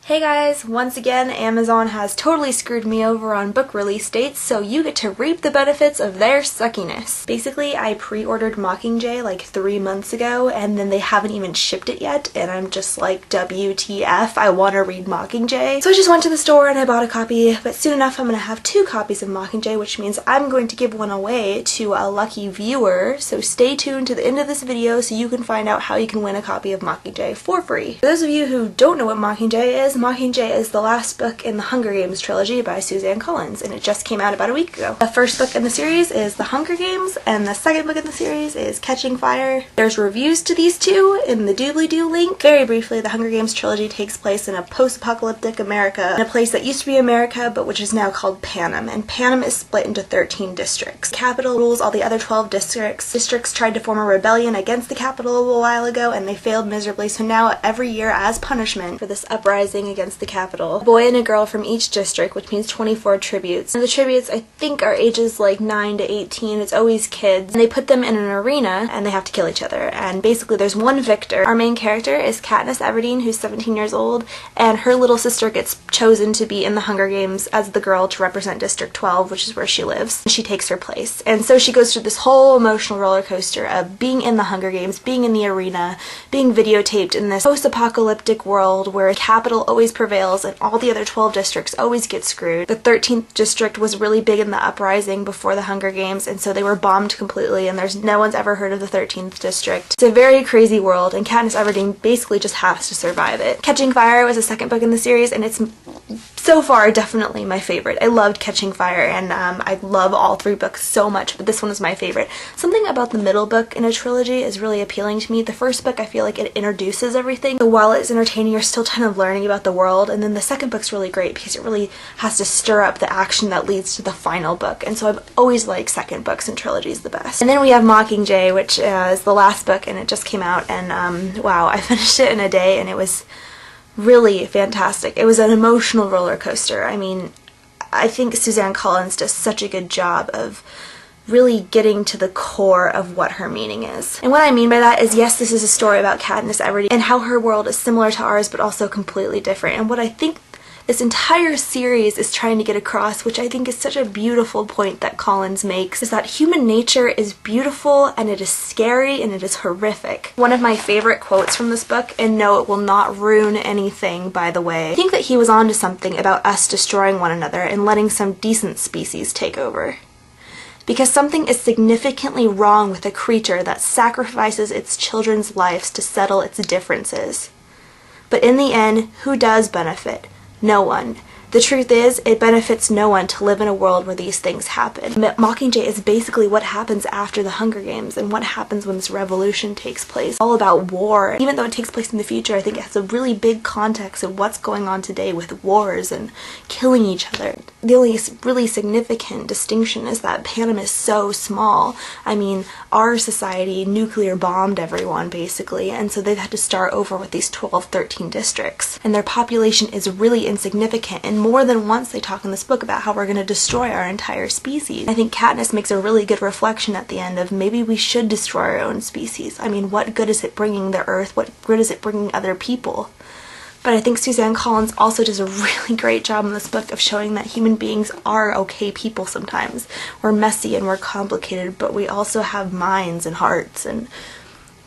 Hey guys, once again Amazon has totally screwed me over on book release dates, so you get to reap the benefits of their suckiness. Basically, I pre-ordered Mockingjay like 3 months ago and then they haven't even shipped it yet and I'm just like WTF, I want to read Mockingjay. So I just went to the store and I bought a copy, but soon enough I'm going to have 2 copies of Mockingjay, which means I'm going to give one away to a lucky viewer, so stay tuned to the end of this video so you can find out how you can win a copy of Mockingjay for free. For those of you who don't know what Mockingjay is, Mockingjay is the last book in the Hunger Games trilogy by Suzanne Collins, and it just came out about a week ago. The first book in the series is The Hunger Games, and the second book in the series is Catching Fire. There's reviews to these two in the doobly-doo link. Very briefly, the Hunger Games trilogy takes place in a post-apocalyptic America, in a place that used to be America, but which is now called Panem, and Panem is split into 13 districts. The capital rules all the other 12 districts. Districts tried to form a rebellion against the capital a while ago, and they failed miserably, so now every year as punishment for this uprising against the capital, a boy and a girl from each district, which means 24 tributes. And the tributes, I think, are ages like 9 to 18. It's always kids. And they put them in an arena and they have to kill each other. And basically there's one victor. Our main character is Katniss Everdeen, who's 17 years old, and her little sister gets chosen to be in the Hunger Games as the girl to represent District 12, which is where she lives. And she takes her place. And so she goes through this whole emotional roller coaster of being in the Hunger Games, being in the arena, being videotaped in this post-apocalyptic world where the capital always prevails and all the other 12 districts always get screwed. The 13th district was really big in the uprising before the Hunger Games, and so they were bombed completely, and there's no one's ever heard of the 13th district. It's a very crazy world, and Katniss Everdeen basically just has to survive it. Catching Fire was the second book in the series, and it's so far definitely my favorite. I loved Catching Fire, and I love all 3 books so much, but this one is my favorite. Something about the middle book in a trilogy is really appealing to me. The first book, I feel like it introduces everything, so while it's entertaining, you're still kind of learning about the world, and then the second book's really great because it really has to stir up the action that leads to the final book, and so I've always liked second books in trilogies the best. And then we have Mockingjay, which is the last book, and it just came out, and wow, I finished it in a day, and it was really fantastic. It was an emotional roller coaster. I mean, I think Suzanne Collins does such a good job of really getting to the core of what her meaning is. And what I mean by that is, yes, this is a story about Katniss Everdeen and how her world is similar to ours but also completely different. And what I think this entire series is trying to get across, which I think is such a beautiful point that Collins makes, is that human nature is beautiful and it is scary and it is horrific. One of my favorite quotes from this book, and no, it will not ruin anything, by the way, I think that he was onto something about us destroying one another and letting some decent species take over. Because something is significantly wrong with a creature that sacrifices its children's lives to settle its differences. But in the end, who does benefit? No one. The truth is, it benefits no one to live in a world where these things happen. Mockingjay is basically what happens after the Hunger Games and what happens when this revolution takes place. All about war. Even though it takes place in the future, I think it has a really big context of what's going on today with wars and killing each other. The only really significant distinction is that Panem is so small. I mean, our society nuclear bombed everyone basically, and so they've had to start over with these 12, 13 districts. And their population is really insignificant, and more than once they talk in this book about how we're going to destroy our entire species. I think Katniss makes a really good reflection at the end of maybe we should destroy our own species. I mean, what good is it bringing the earth? What good is it bringing other people? But I think Suzanne Collins also does a really great job in this book of showing that human beings are okay people sometimes. We're messy and we're complicated, but we also have minds and hearts, and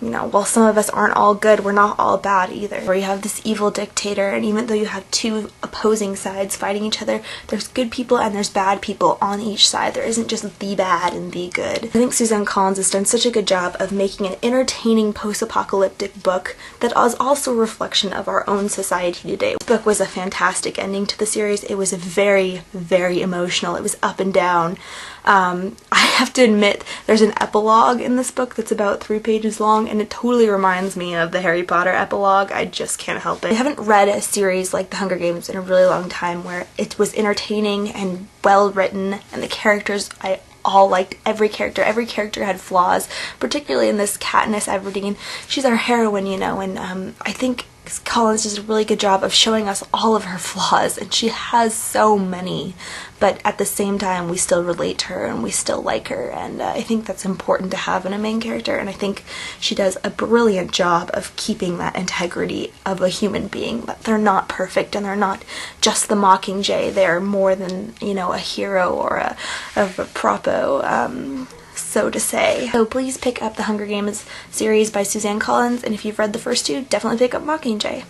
you know, while some of us aren't all good, we're not all bad either. Where you have this evil dictator, and even though you have 2 opposing sides fighting each other, there's good people and there's bad people on each side. There isn't just the bad and the good. I think Suzanne Collins has done such a good job of making an entertaining post-apocalyptic book that is also a reflection of our own society today. This book was a fantastic ending to the series. It was very, very emotional. It was up and down. I have to admit, there's an epilogue in this book that's about 3 pages long, and it totally reminds me of the Harry Potter epilogue. I just can't help it. I haven't read a series like The Hunger Games in a really long time where it was entertaining and well written, and the characters I all liked every character. Every character had flaws, particularly in this Katniss Everdeen. She's our heroine, you know, and I think because Collins does a really good job of showing us all of her flaws, and she has so many, but at the same time we still relate to her and we still like her, and I think that's important to have in a main character, and I think she does a brilliant job of keeping that integrity of a human being, that they're not perfect and they're not just the Mockingjay, they're more than, you know, a hero or a propo, so to say. So please pick up the Hunger Games series by Suzanne Collins, and if you've read the first two, definitely pick up Mockingjay.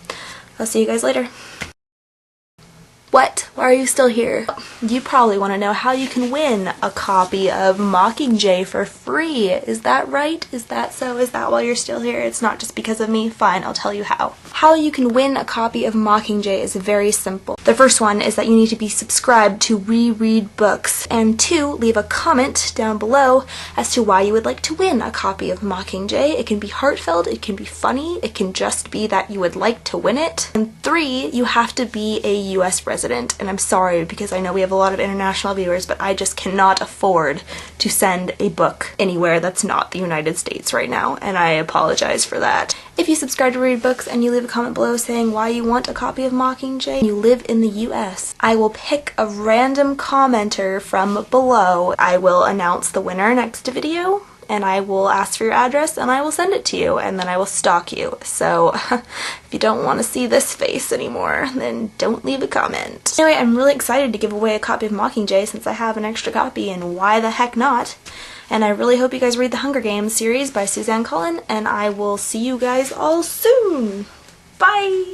I'll see you guys later. What? Why are you still here? You probably want to know how you can win a copy of Mockingjay for free. Is that right? Is that so? Is that why you're still here? It's not just because of me? Fine, I'll tell you how. How you can win a copy of Mockingjay is very simple. The first one is that you need to be subscribed to Reread Books, and 2, leave a comment down below as to why you would like to win a copy of Mockingjay. It can be heartfelt, it can be funny, it can just be that you would like to win it. And 3, you have to be a US resident. And I'm sorry because I know we have a lot of international viewers, but I just cannot afford to send a book anywhere that's not the United States right now, and I apologize for that. If you subscribe to Read Books and you leave a comment below saying why you want a copy of Mockingjay, and you live in the US, I will pick a random commenter from below. I will announce the winner next video, and I will ask for your address and I will send it to you, and then I will stalk you. So if you don't want to see this face anymore, then don't leave a comment. Anyway, I'm really excited to give away a copy of Mockingjay since I have an extra copy, and why the heck not? And I really hope you guys read the Hunger Games series by Suzanne Collins, and I will see you guys all soon. Bye!